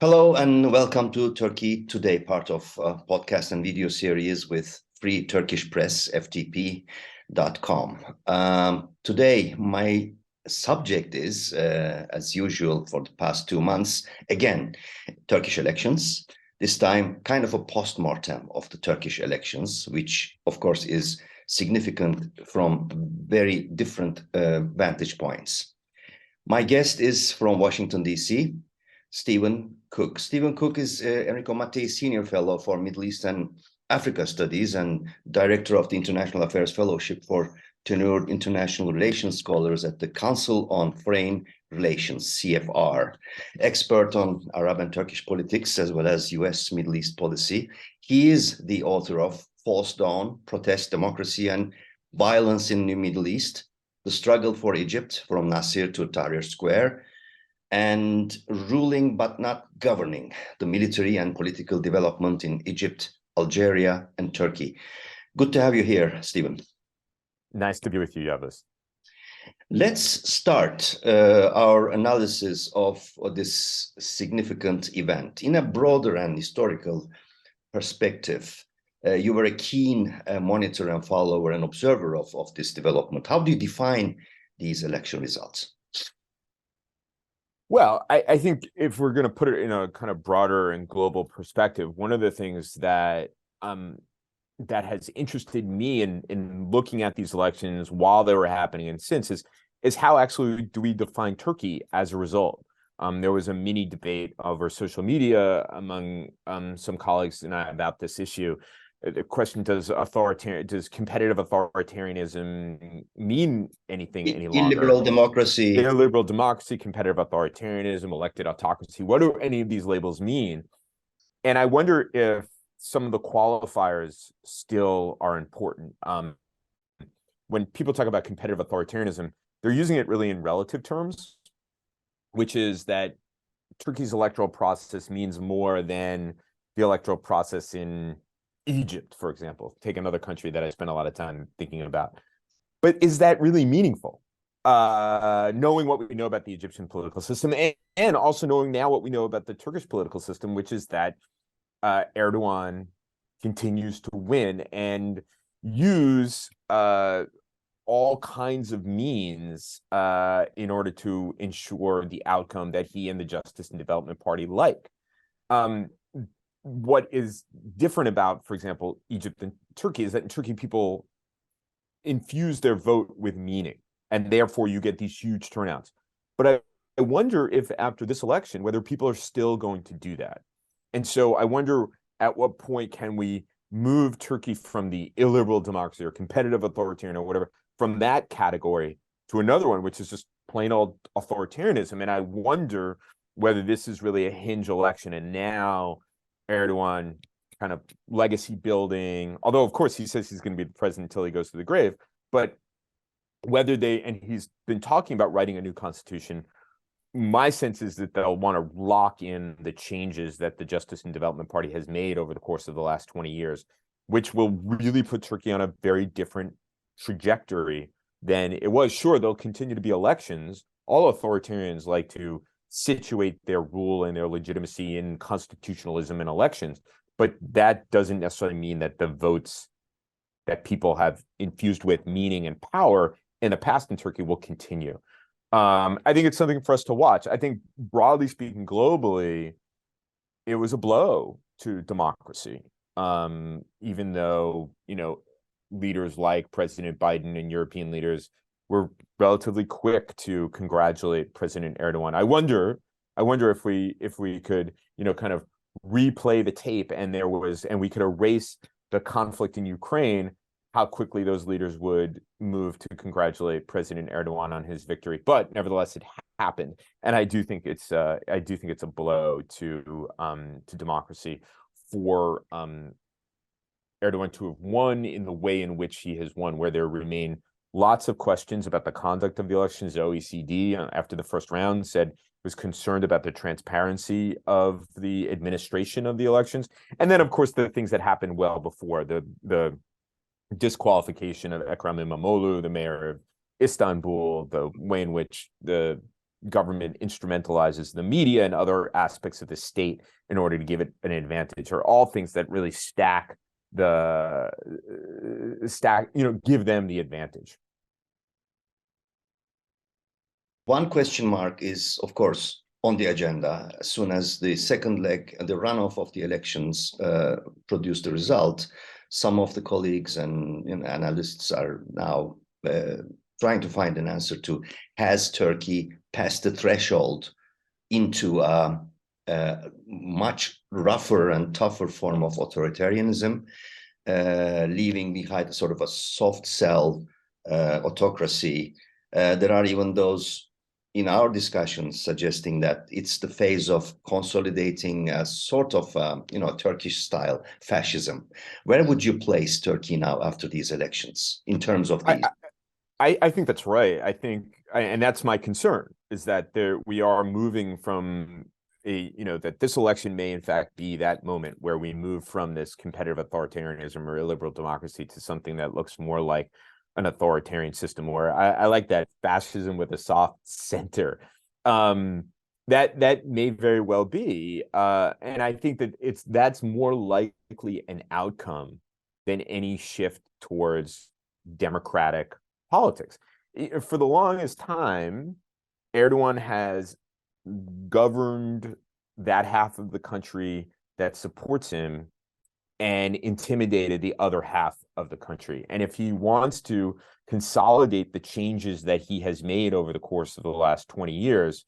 Hello and welcome to Turkey Today, part of a podcast and video series with Free Turkish Press, FTP.com. Today, my subject is, as usual for the past 2 months, again, Turkish elections, this time kind of a post-mortem of the Turkish elections, which of course is significant from very different vantage points. My guest is from Washington, D.C., Stephen Cook. Stephen Cook is Enrico Mattei Senior Fellow for Middle East and Africa Studies and Director of the International Affairs Fellowship for Tenured International Relations Scholars at the Council on Foreign Relations, CFR. Expert on Arab and Turkish politics as well as U.S. Middle East policy. He is the author of False Dawn, Protest, Democracy and Violence in the Middle East, The Struggle for Egypt from Nasir to Tahrir Square, and Ruling but Not Governing, the Military and Political Development in Egypt, Algeria, and Turkey. Good to have you here, Stephen. Nice to be with you, Yavuz. Let's start our analysis of this significant event in a broader and historical perspective. You were a keen monitor and follower and observer of this development. How do you define these election results? Well, I think if we're going to put it in a kind of broader and global perspective, one of the things that that has interested me in looking at these elections while they were happening and since is how actually do we define Turkey as a result? There was a mini debate over social media among some colleagues and I about this issue. The question, does competitive authoritarianism mean anything any longer? Illiberal democracy. Illiberal democracy, competitive authoritarianism, elected autocracy. What do any of these labels mean? And I wonder if some of the qualifiers still are important. When people talk about competitive authoritarianism, they're using it really in relative terms, which is that Turkey's electoral process means more than the electoral process in Egypt, for example. Take another country that I spent a lot of time thinking about. But is that really meaningful? Knowing what we know about the Egyptian political system and also knowing now what we know about the Turkish political system, which is that Erdoğan continues to win and use all kinds of means in order to ensure the outcome that he and the Justice and Development Party like. What is different about, for example, Egypt and Turkey is that in Turkey, people infuse their vote with meaning, and therefore you get these huge turnouts. But I wonder if after this election, whether people are still going to do that. And so I wonder at what point can we move Turkey from the illiberal democracy or competitive authoritarian or whatever, from that category to another one, which is just plain old authoritarianism. And I wonder whether this is really a hinge election and now Erdoğan kind of legacy building, although of course he says he's going to be the president until he goes to the grave, but whether and he's been talking about writing a new constitution, my sense is that they'll want to lock in the changes that the Justice and Development Party has made over the course of the last 20 years, which will really put Turkey on a very different trajectory than it was. Sure, there'll continue to be elections. All authoritarians like to situate their rule and their legitimacy in constitutionalism and elections, but that doesn't necessarily mean that the votes that people have infused with meaning and power in the past in Turkey will continue. I think it's something for us to watch. I think broadly speaking, globally, it was a blow to democracy, even though, leaders like President Biden and European leaders were relatively quick to congratulate President Erdoğan. I wonder if we could, kind of replay the tape and we could erase the conflict in Ukraine, how quickly those leaders would move to congratulate President Erdoğan on his victory. But nevertheless, it happened, and I do think it's a blow to democracy for Erdoğan to have won in the way in which he has won, where there remain lots of questions about the conduct of the elections. The OECD, after the first round, said it was concerned about the transparency of the administration of the elections. And then, of course, the things that happened well before, the disqualification of Ekrem İmamoğlu, the mayor of Istanbul, the way in which the government instrumentalizes the media and other aspects of the state in order to give it an advantage, are all things that really give them the advantage. One question mark is, of course, on the agenda. As soon as the second leg, the runoff of the elections produced the result, some of the colleagues and analysts are now trying to find an answer to, has Turkey passed the threshold into a much rougher and tougher form of authoritarianism, leaving behind sort of a soft cell autocracy? There are even those in our discussions suggesting that it's the phase of consolidating a sort of Turkish-style fascism. Where would you place Turkey now after these elections in terms of these? I think that's right. I think, and that's my concern, is that we are moving from that this election may in fact be that moment where we move from this competitive authoritarianism or illiberal democracy to something that looks more like an authoritarian system, where I like that fascism with a soft center. That may very well be, and I think that that's more likely an outcome than any shift towards democratic politics. For the longest time, Erdoğan has governed that half of the country that supports him and intimidated the other half of the country. And if he wants to consolidate the changes that he has made over the course of the last 20 years,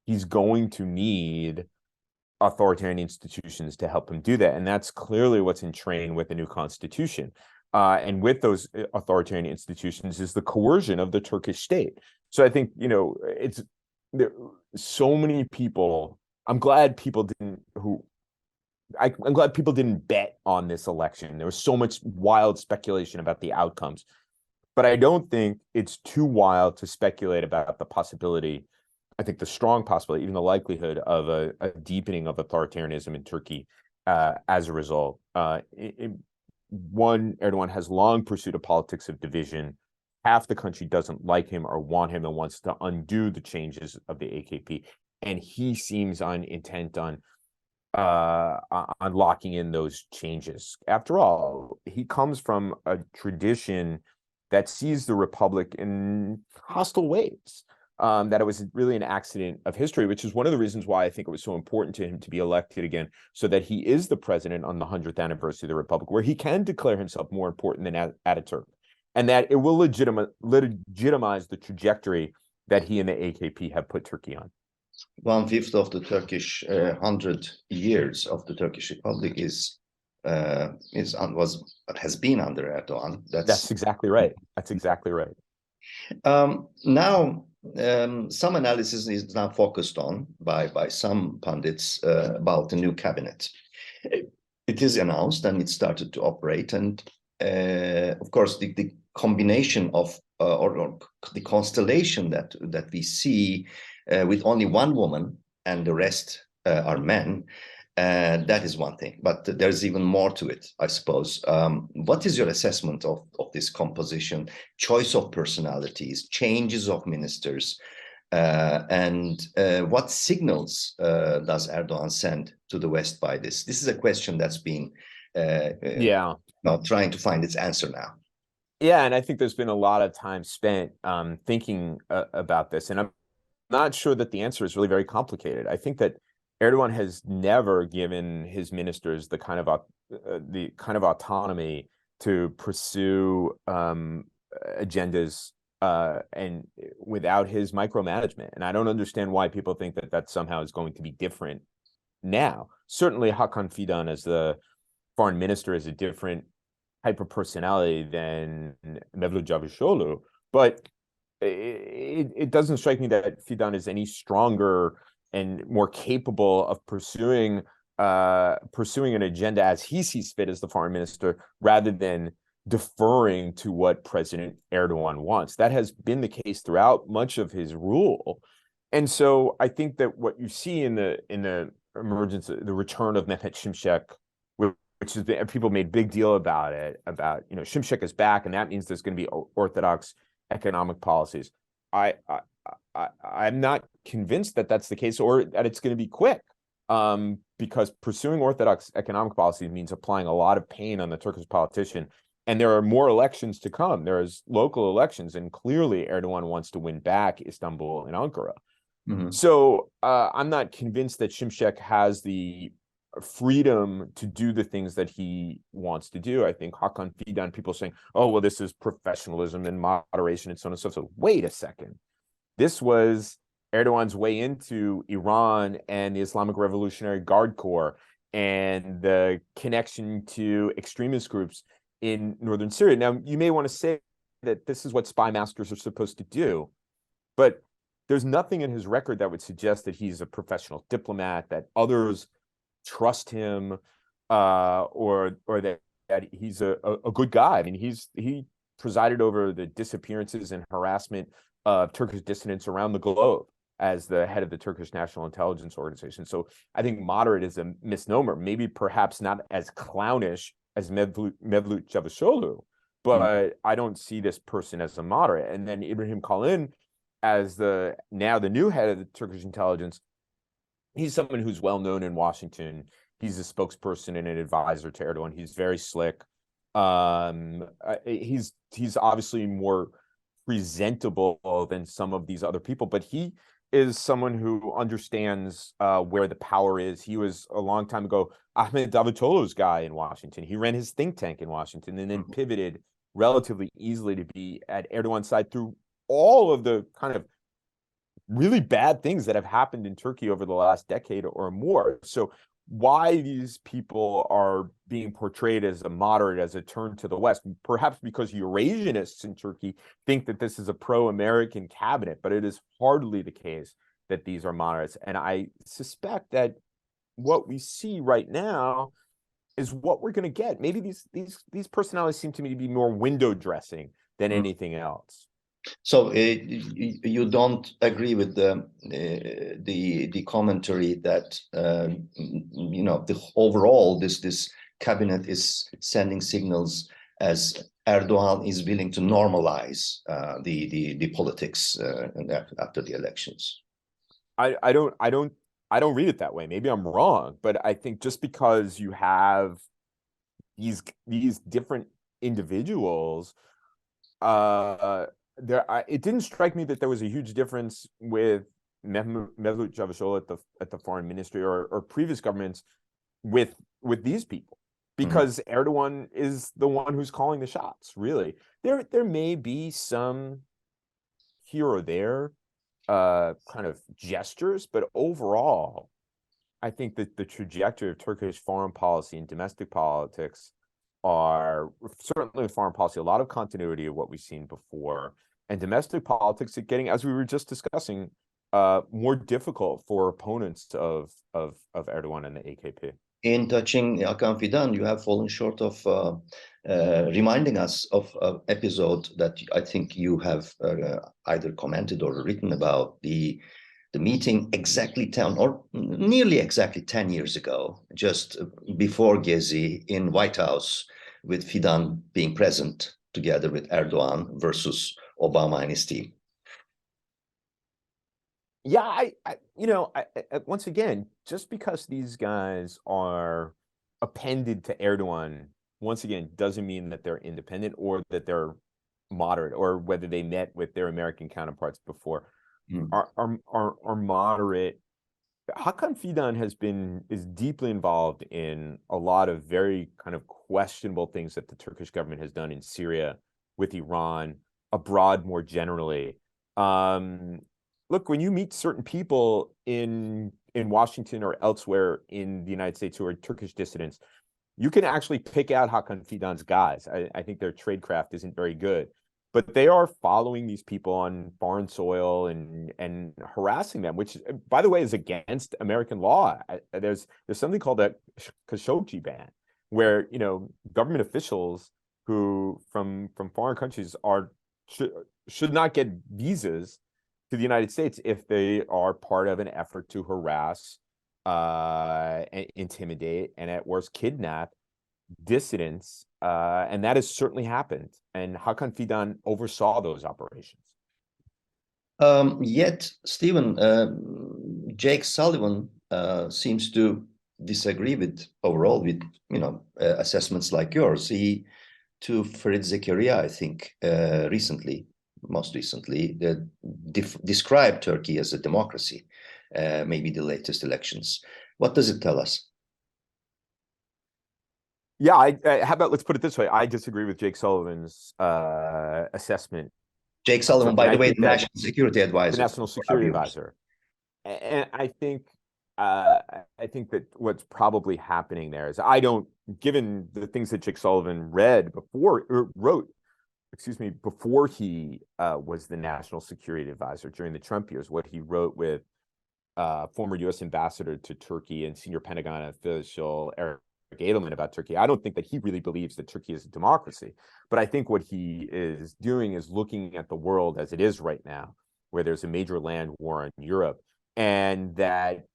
he's going to need authoritarian institutions to help him do that. And that's clearly what's in train with the new constitution. And with those authoritarian institutions is the coercion of the Turkish state. So I think, so many people, I'm glad people didn't bet on this election. There was so much wild speculation about the outcomes, but I don't think it's too wild to speculate about the possibility, I think the strong possibility, even the likelihood of a deepening of authoritarianism in Turkey as a result. Erdoğan has long pursued a politics of division. Half the country doesn't like him or want him and wants to undo the changes of the AKP. And he seems intent on locking in those changes. After all, he comes from a tradition that sees the republic in hostile ways, that it was really an accident of history, which is one of the reasons why I think it was so important to him to be elected again, so that he is the president on the 100th anniversary of the republic, where he can declare himself more important than Ataturk, and that it will legitimize the trajectory that he and the AKP have put Turkey on. 1/5 of the Turkish 100 years of the Turkish Republic has been under Erdoğan. That's exactly right. That's exactly right. Now, some analysis is now focused on by some pundits about the new cabinet. It is announced and it started to operate, and of course the combination of or the constellation that we see with only one woman and the rest are men, that is one thing, but there's even more to it, I suppose. What is your assessment of this composition, choice of personalities, changes of ministers, and what signals does Erdoğan send to the West by this? This is a question that's been trying to find its answer now. Yeah, and I think there's been a lot of time spent thinking about this, and I'm not sure that the answer is really very complicated. I think that Erdoğan has never given his ministers the kind of autonomy to pursue agendas and without his micromanagement. And I don't understand why people think that somehow is going to be different now. Certainly, Hakan Fidan as the foreign minister is a different type of personality than Mevlut Cavusoglu, but it doesn't strike me that Fidan is any stronger and more capable of pursuing an agenda as he sees fit as the foreign minister, rather than deferring to what President Erdoğan wants. That has been the case throughout much of his rule. And so I think that what you see in the emergence, the return of Mehmet Şimşek, which is, people made big deal about it, Şimşek is back, and that means there's going to be orthodox economic policies. I'm not convinced that that's the case or that it's going to be quick. Because pursuing orthodox economic policy means applying a lot of pain on the Turkish politician. And there are more elections to come. There's local elections, and clearly Erdogan wants to win back Istanbul and Ankara. Mm-hmm. So I'm not convinced that Şimşek has the freedom to do the things that he wants to do. I think Hakan Fidan, people saying, oh, well, this is professionalism and moderation and so on and so forth. So wait a second. This was Erdogan's way into Iran and the Islamic Revolutionary Guard Corps and the connection to extremist groups in northern Syria. Now, you may want to say that this is what spy masters are supposed to do, but there's nothing in his record that would suggest that he's a professional diplomat, that others trust him, or that he's a good guy. I mean, he presided over the disappearances and harassment of Turkish dissidents around the globe as the head of the Turkish National Intelligence Organization. So I think moderate is a misnomer, maybe perhaps not as clownish as Mevlut Cavusoglu, but I don't see this person as a moderate. And then Ibrahim Kalin, as now the new head of the Turkish intelligence, he's someone who's well known in Washington. He's a spokesperson and an advisor to Erdogan. He's very slick. He's obviously more presentable than some of these other people, but he is someone who understands where the power is. He was a long time ago Ahmet Davutoglu's guy in Washington. He ran his think tank in Washington and then pivoted relatively easily to be at Erdogan's side through all of the kind of really bad things that have happened in Turkey over the last decade or more. So why these people are being portrayed as a moderate, as a turn to the West, perhaps because Eurasianists in Turkey think that this is a pro-American cabinet, but it is hardly the case that these are moderates. And I suspect that what we see right now is what we're going to get. Maybe these personalities seem to me to be more window dressing than anything else. So you don't agree with the commentary that the overall this cabinet is sending signals as Erdogan is willing to normalize the politics after the elections. I don't read it that way. Maybe I'm wrong, but I think just because you have these different individuals, it didn't strike me that there was a huge difference with Mevlut Cavusoglu at the foreign ministry or previous governments with these people, because Erdogan is the one who's calling the shots. Really, there may be some here or there kind of gestures, but overall, I think that the trajectory of Turkish foreign policy and domestic politics are certainly foreign policy, a lot of continuity of what we've seen before, and domestic politics are getting, as we were just discussing, more difficult for opponents of Erdogan and the AKP. In touching Hakan Fidan, you have fallen short of reminding us of an episode that I think you have either commented or written about, the meeting exactly 10 or nearly exactly 10 years ago, just before Gezi in White House, with Fidan being present together with Erdogan versus Obama and his team. Yeah, I once again, just because these guys are appended to Erdogan, once again, doesn't mean that they're independent or that they're moderate, or whether they met with their American counterparts before. Are moderate. Hakan Fidan is deeply involved in a lot of very kind of questionable things that the Turkish government has done in Syria, with Iran, abroad more generally. Look, when you meet certain people in Washington or elsewhere in the United States who are Turkish dissidents, you can actually pick out Hakan Fidan's guys. I think their tradecraft isn't very good, but they are following these people on foreign soil and harassing them, which, by the way, is against American law. There's something called a Khashoggi ban, where government officials who from foreign countries should not get visas to the United States if they are part of an effort to harass, intimidate, and at worst kidnap dissidents, and that has certainly happened. And Hakan Fidan oversaw those operations. Yet, Stephen, Jake Sullivan seems to disagree with overall with assessments like yours. He to Farid Zakaria, I think, most recently, described Turkey as a democracy. Maybe the latest elections. What does it tell us? Yeah, how about let's put it this way. I disagree with Jake Sullivan's assessment. Jake Sullivan, by the way, the National Security Advisor. The National Security Advisor. And I think that what's probably happening there is given the things that Jake Sullivan wrote, before he was the National Security Advisor during the Trump years, what he wrote with former U.S. Ambassador to Turkey and senior Pentagon official Eric Edelman about Turkey, I don't think that he really believes that Turkey is a democracy. But I think what he is doing is looking at the world as it is right now, where there's a major land war in Europe, and that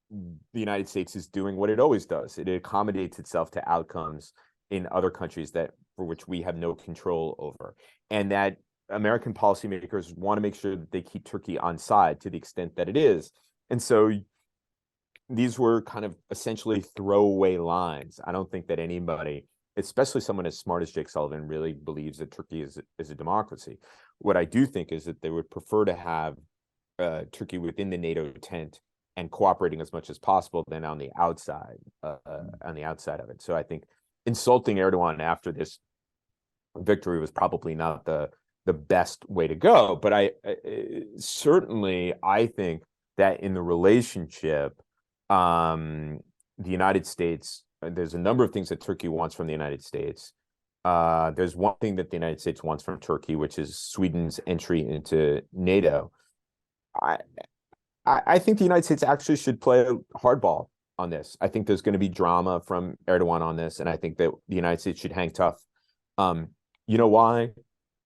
the United States is doing what it always does. It accommodates itself to outcomes in other countries for which we have no control over. And that American policymakers want to make sure that they keep Turkey on side to the extent that it is. And so these were kind of essentially throwaway lines. I don't think that anybody, especially someone as smart as Jake Sullivan, really believes that Turkey is a democracy. What I do think is that they would prefer to have Turkey within the NATO tent and cooperating as much as possible than on the outside of it. So I think insulting Erdoğan after this victory was probably not the best way to go. But I certainly think that in the relationship, the United States, there's a number of things that Turkey wants from the United States. There's one thing that the United States wants from Turkey, which is Sweden's entry into NATO. I think the United States actually should play hardball on this. I think there's going to be drama from Erdoğan on this, and I think that the United States should hang tough. You know why?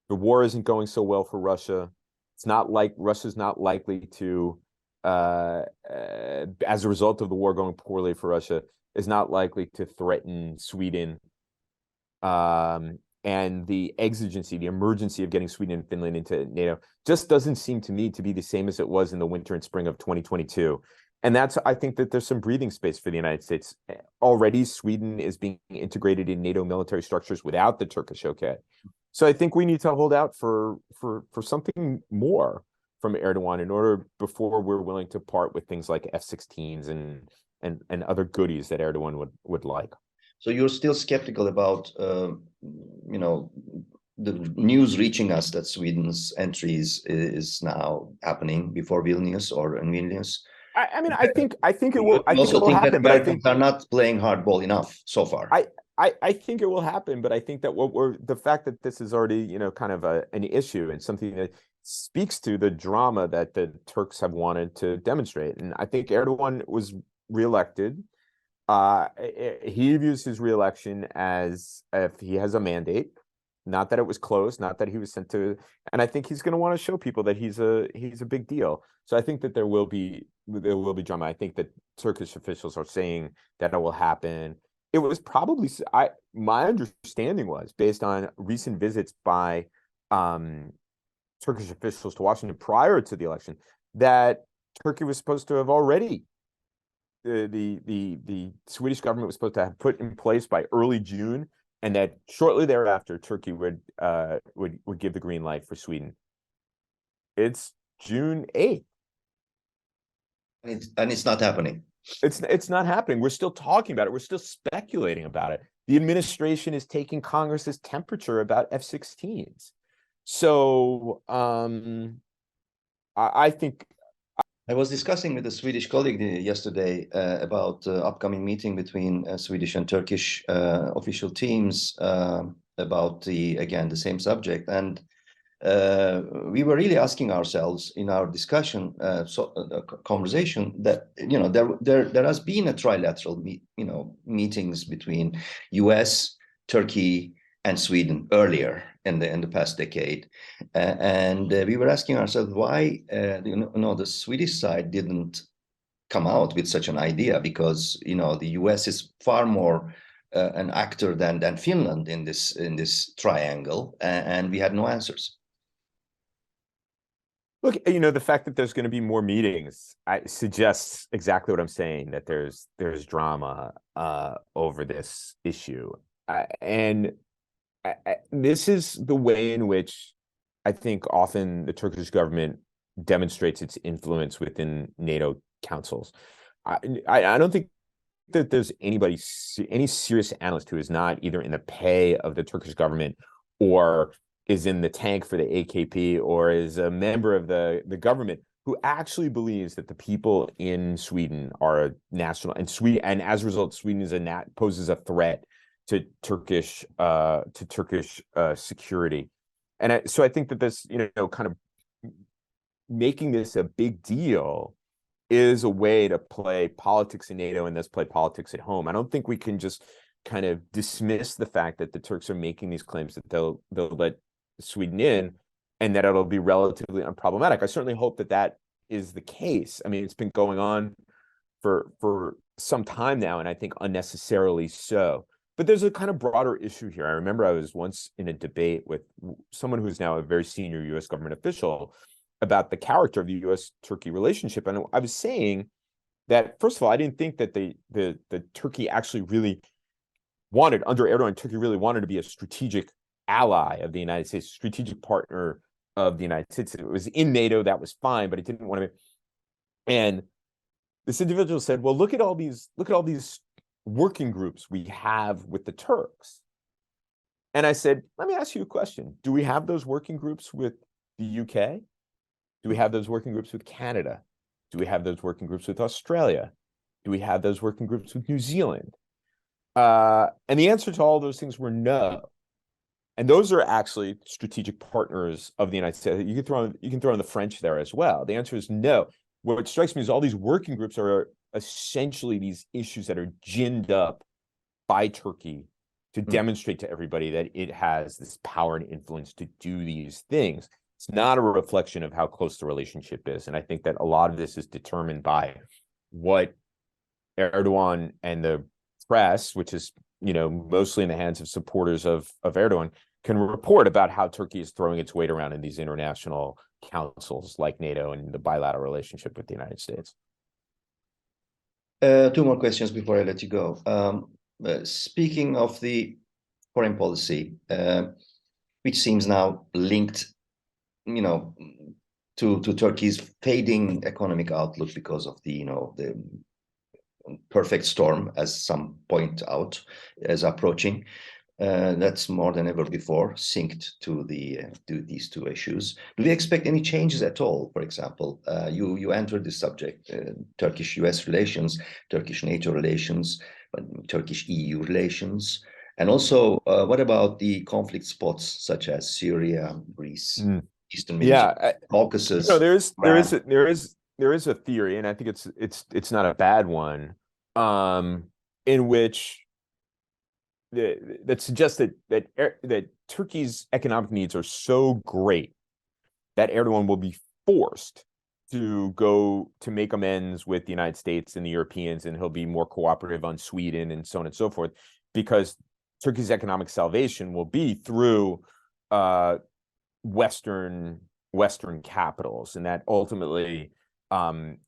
The war isn't going so well for Russia. It's not like Russia's not likely to, as a result of the war going poorly for Russia, is not likely to threaten Sweden. And the exigency, the emergency of getting Sweden and Finland into NATO just doesn't seem to me to be the same as it was in the winter and spring of 2022. And I think that there's some breathing space for the United States. Already, Sweden is being integrated in NATO military structures without the Turkish okay. So I think we need to hold out for something more from Erdoğan in order before we're willing to part with things like F-16s and other goodies that Erdoğan would like. So you're still skeptical about, the news reaching us that Sweden's entry is now happening before Vilnius or in Vilnius? I think it will. I think it will happen, but I think they're not playing hardball enough so far. I think it will happen, but I think that the fact that this is already kind of an issue and something that speaks to the drama that the Turks have wanted to demonstrate. And I think Erdoğan was reelected. He views his reelection as if he has a mandate, not that it was closed, not that he was sent to, and I think he's going to want to show people that he's a big deal. So I think that there will be drama. I think that Turkish officials are saying that it will happen. It was probably my understanding was based on recent visits by Turkish officials to Washington prior to the election that Turkey was supposed to have already. The Swedish government was supposed to have put in place by early June, and that shortly thereafter Turkey would give the green light for Sweden. It's June 8th. And it's not happening. It's not happening. We're still talking about it. We're still speculating about it. The administration is taking Congress's temperature about F-16s. So I think. I was discussing with a Swedish colleague yesterday about the upcoming meeting between Swedish and Turkish official teams about the same subject. And we were really asking ourselves in our discussion, conversation, that there has been a trilateral meetings between U.S., Turkey, and Sweden earlier in the past decade, and we were asking ourselves why the Swedish side didn't come out with such an idea, because the U.S. is far more an actor than Finland in this triangle, and we had no answers. Look, the fact that there's going to be more meetings suggests exactly what I'm saying, that there's drama over this issue. And this is the way in which I think often the Turkish government demonstrates its influence within NATO councils. I don't think that there's any serious analyst who is not either in the pay of the Turkish government or is in the tank for the AKP or is a member of the government who actually believes that the people in Sweden are a national, and as a result, Sweden poses a threat to Turkish security. And so I think that this, kind of making this a big deal is a way to play politics in NATO and thus play politics at home. I don't think we can just kind of dismiss the fact that the Turks are making these claims that they'll let Sweden in and that it'll be relatively unproblematic. I certainly hope that that is the case. I mean, it's been going on for some time now, and I think unnecessarily so. But there's a kind of broader issue here. I remember I was once in a debate with someone who's now a very senior U.S. government official about the character of the U.S.-Turkey relationship. And I was saying that, first of all, I didn't think that the Turkey actually really wanted, under Erdogan, Turkey really wanted to be a strategic ally of the United States, strategic partner of the United States. It was in NATO, that was fine, but it didn't want to be. And this individual said, well, look at all these working groups we have with the Turks. And I said, let me ask you a question. Do we have those working groups with the UK? Do we have those working groups with Canada? Do we have those working groups with Australia? Do we have those working groups with New Zealand? And the answer to all those things were no. And those are actually strategic partners of the United States. You can throw in the French there as well. The answer is no. What strikes me is all these working groups are essentially these issues that are ginned up by Turkey to demonstrate to everybody that it has this power and influence to do these things. It's not a reflection of how close the relationship is. And I think that a lot of this is determined by what Erdogan and the press, which is, mostly in the hands of supporters of Erdogan, can report about how Turkey is throwing its weight around in these international councils like NATO and the bilateral relationship with the United States. Two more questions before I let you go. Speaking of the foreign policy, which seems now linked to Turkey's fading economic outlook because of the perfect storm, as some point out, is approaching. That's more than ever before synced to these two issues. Do we expect any changes at all? For example, you entered this subject: Turkish-U.S. relations, Turkish-NATO relations, Turkish-EU relations, and also what about the conflict spots such as Syria, Greece, Eastern Mediterranean, Caucasus? There is a theory, and I think it's not a bad one, in which that suggests that Turkey's economic needs are so great that Erdogan will be forced to make amends with the United States and the Europeans, and he'll be more cooperative on Sweden and so on and so forth, because Turkey's economic salvation will be through Western capitals, and that ultimately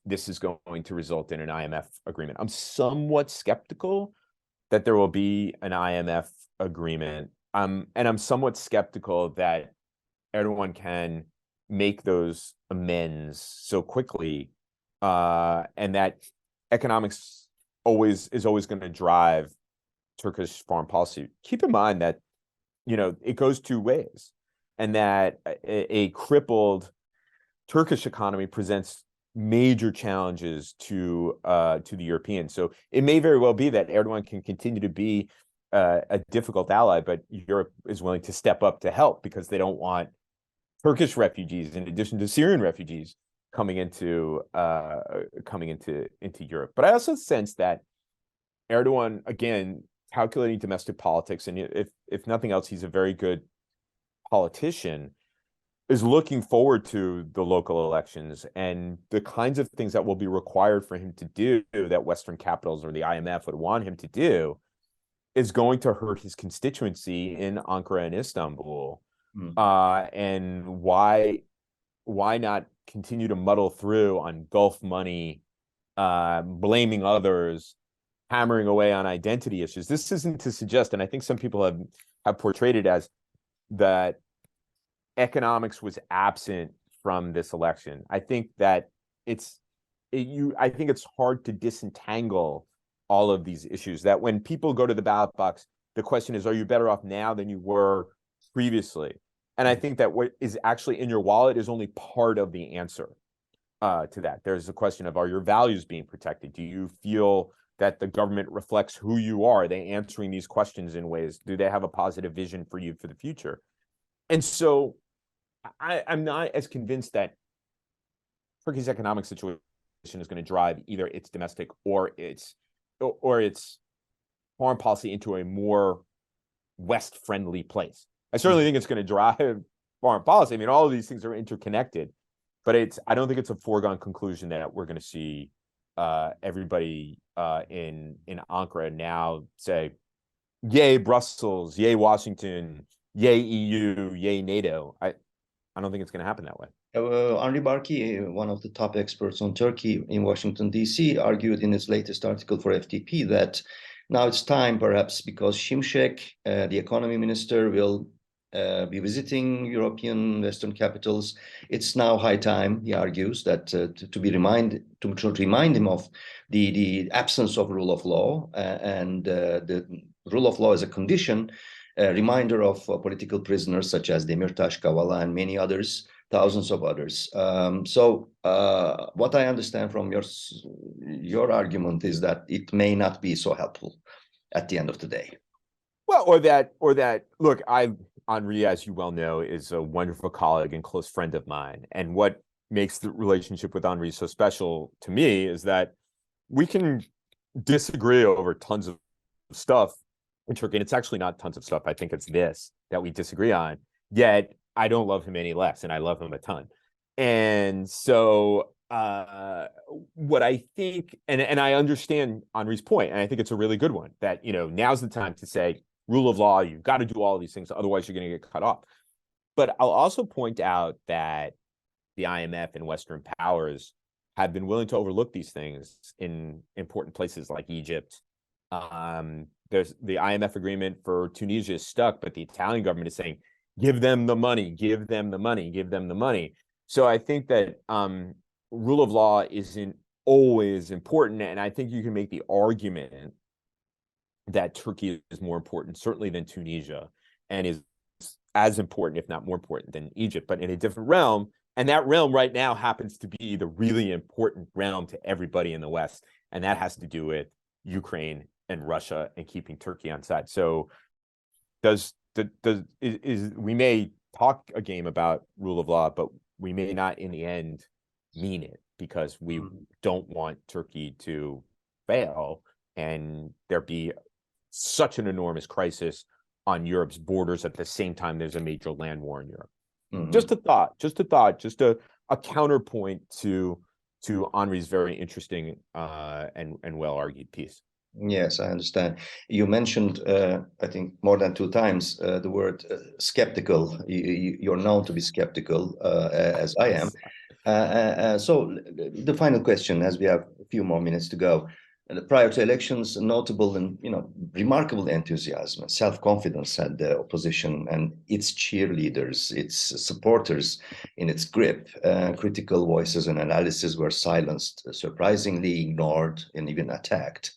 this is going to result in an IMF agreement. I'm somewhat skeptical that there will be an IMF agreement, and I'm somewhat skeptical that Erdogan can make those amends so quickly, and that economics is always going to drive Turkish foreign policy. Keep in mind that it goes two ways, and that a crippled Turkish economy presents major challenges to the Europeans. So it may very well be that Erdogan can continue to be a difficult ally, but Europe is willing to step up to help because they don't want Turkish refugees, in addition to Syrian refugees, coming into Europe. But I also sense that Erdogan, again, calculating domestic politics, and if nothing else, he's a very good politician, is looking forward to the local elections and the kinds of things that will be required for him to do that Western capitals or the IMF would want him to do is going to hurt his constituency in Ankara and Istanbul. And why not continue to muddle through on Gulf money, blaming others, hammering away on identity issues. This isn't to suggest, and I think some people have portrayed it as that economics was absent from this election. I think that I think it's hard to disentangle all of these issues. That when people go to the ballot box, the question is, are you better off now than you were previously? And I think that what is actually in your wallet is only part of the answer to that. There's a question of, are your values being protected? Do you feel that the government reflects who you are? Are they answering these questions in ways? Do they have a positive vision for you for the future? And so I'm not as convinced that Turkey's economic situation is going to drive either its domestic or its foreign policy into a more West-friendly place. I certainly think it's going to drive foreign policy. I mean, all of these things are interconnected, but I don't think it's a foregone conclusion that we're going to see everybody in Ankara now say, yay Brussels, yay Washington, yay EU, yay NATO. I don't think it's going to happen that way. Henri Barkey, one of the top experts on Turkey in Washington, D.C., argued in his latest article for FTP that now it's time, perhaps because Şimşek, the economy minister, will be visiting European Western capitals. It's now high time, he argues, that to remind him of the absence of rule of law, and the rule of law is a condition, a reminder of political prisoners such as Demirtaş, Kavala, and many others, thousands of others. So what I understand from your argument is that it may not be so helpful at the end of the day. Well, or that look, Henri, as you well know, is a wonderful colleague and close friend of mine. And what makes the relationship with Henri so special to me is that we can disagree over tons of stuff in Turkey. And it's actually not tons of stuff. I think it's this that we disagree on. Yet I don't love him any less, and I love him a ton. And so what I think, and I understand Henri's point, and I think it's a really good one, that, now's the time to say, rule of law, you've got to do all of these things, otherwise you're going to get cut off. But I'll also point out that the IMF and Western powers have been willing to overlook these things in important places like Egypt. There's the IMF agreement for Tunisia is stuck, but the Italian government is saying, give them the money, give them the money, give them the money. So I think that rule of law isn't always important. And I think you can make the argument that Turkey is more important, certainly than Tunisia, and is as important, if not more important, than Egypt, but in a different realm. And that realm right now happens to be the really important realm to everybody in the West. And that has to do with Ukraine and Russia and keeping Turkey on side. So we may talk a game about rule of law, but we may not in the end mean it, because we don't want Turkey to fail and there be such an enormous crisis on Europe's borders at the same time there's a major land war in Europe. Just a thought, just a counterpoint to Henri's very interesting and well-argued piece. Yes, I understand. You mentioned, I think, more than 2 times the word skeptical. You're known to be skeptical, as I am. So the final question, as we have a few more minutes to go. Prior to elections, notable and remarkable enthusiasm and self-confidence had the opposition and its cheerleaders, its supporters in its grip. Critical voices and analysis were silenced, surprisingly ignored, and even attacked.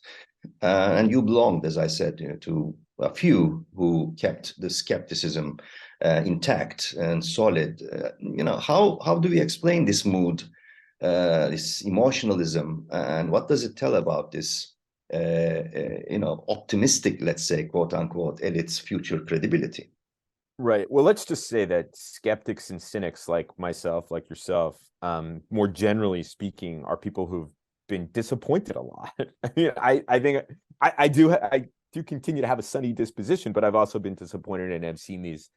And you belonged, as I said, to a few who kept the skepticism intact and solid. How do we explain this mood, this emotionalism, and what does it tell about this, optimistic, let's say, quote unquote, elite's future credibility? Right. Well, let's just say that skeptics and cynics like myself, like yourself, more generally speaking, are people who've been disappointed a lot. I mean, I think I do continue to have a sunny disposition, but I've also been disappointed and have seen these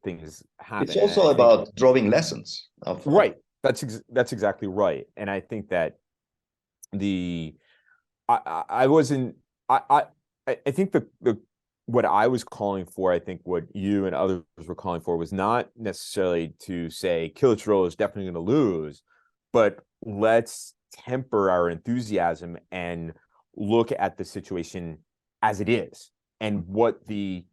things happen. It's also about drawing lessons. Right. That's exactly right. And I think that I think the what I was calling for, I think what you and others were calling for, was not necessarily to say Kılıçdaroğlu is definitely going to lose, but let's temper our enthusiasm and look at the situation as it is and what the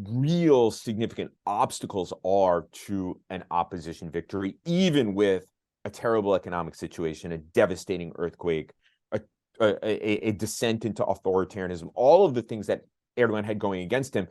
real significant obstacles are to an opposition victory, even with a terrible economic situation, a devastating earthquake, a descent into authoritarianism. All of the things that Erdogan had going against him,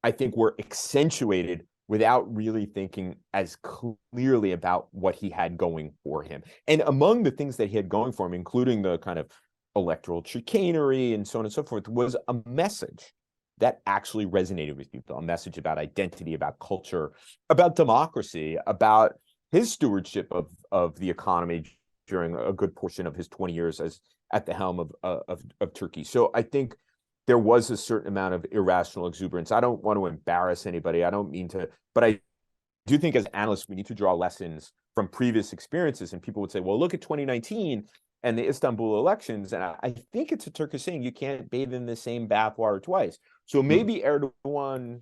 I think, were accentuated without really thinking as clearly about what he had going for him. And among the things that he had going for him, including the kind of electoral chicanery and so on and so forth, was a message that actually resonated with people, a message about identity, about culture, about democracy, about his stewardship of the economy during a good portion of his 20 years as at the helm of Turkey. So I think there was a certain amount of irrational exuberance. I don't want to embarrass anybody. I don't mean to, but I do think as analysts, we need to draw lessons from previous experiences. And people would say, well, look at 2019 and the Istanbul elections. And I think it's a Turkish saying, you can't bathe in the same bathwater twice. So maybe Erdogan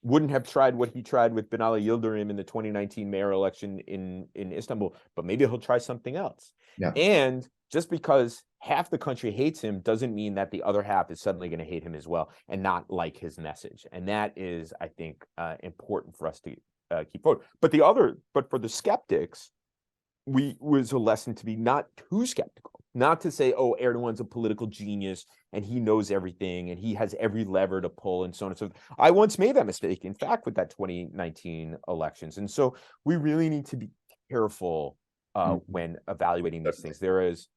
wouldn't have tried what he tried with Binali Yildirim in the 2019 mayor election in Istanbul, but maybe he'll try something else. Yeah. And just because half the country hates him doesn't mean that the other half is suddenly going to hate him as well and not like his message. And that is, I think, important for us to keep forward. But for the skeptics, was a lesson to be not too skeptical, not to say, oh, Erdogan's a political genius and he knows everything and he has every lever to pull and so on and so forth. I once made that mistake, in fact, with that 2019 elections. And so we really need to be careful when evaluating these things. There is,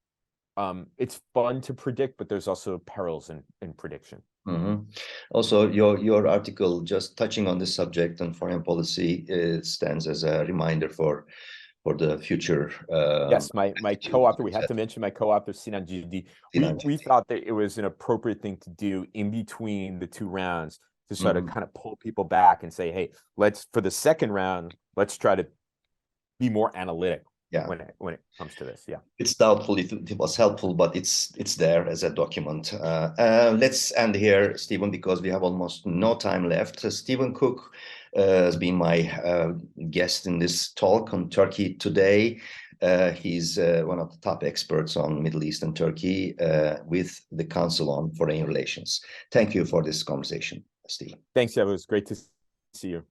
it's fun to predict, but there's also perils in prediction. Also, your article, just touching on this subject on foreign policy, stands as a reminder for the future. Yes, my co-author, we have to mention my co-author, Sinan Civdi. We thought that it was an appropriate thing to do in between the two rounds to sort of kind of pull people back and say, hey, for the second round, let's try to be more analytic. Yeah. When it comes to this. Yeah. It's doubtful if it was helpful, but it's there as a document. Let's end here, Stephen, because we have almost no time left. Stephen Cook has been my guest in this talk on Turkey today. He's one of the top experts on Middle East and Turkey with the Council on Foreign Relations. Thank you for this conversation, Steve. Thanks, Yavuz. It was great to see you.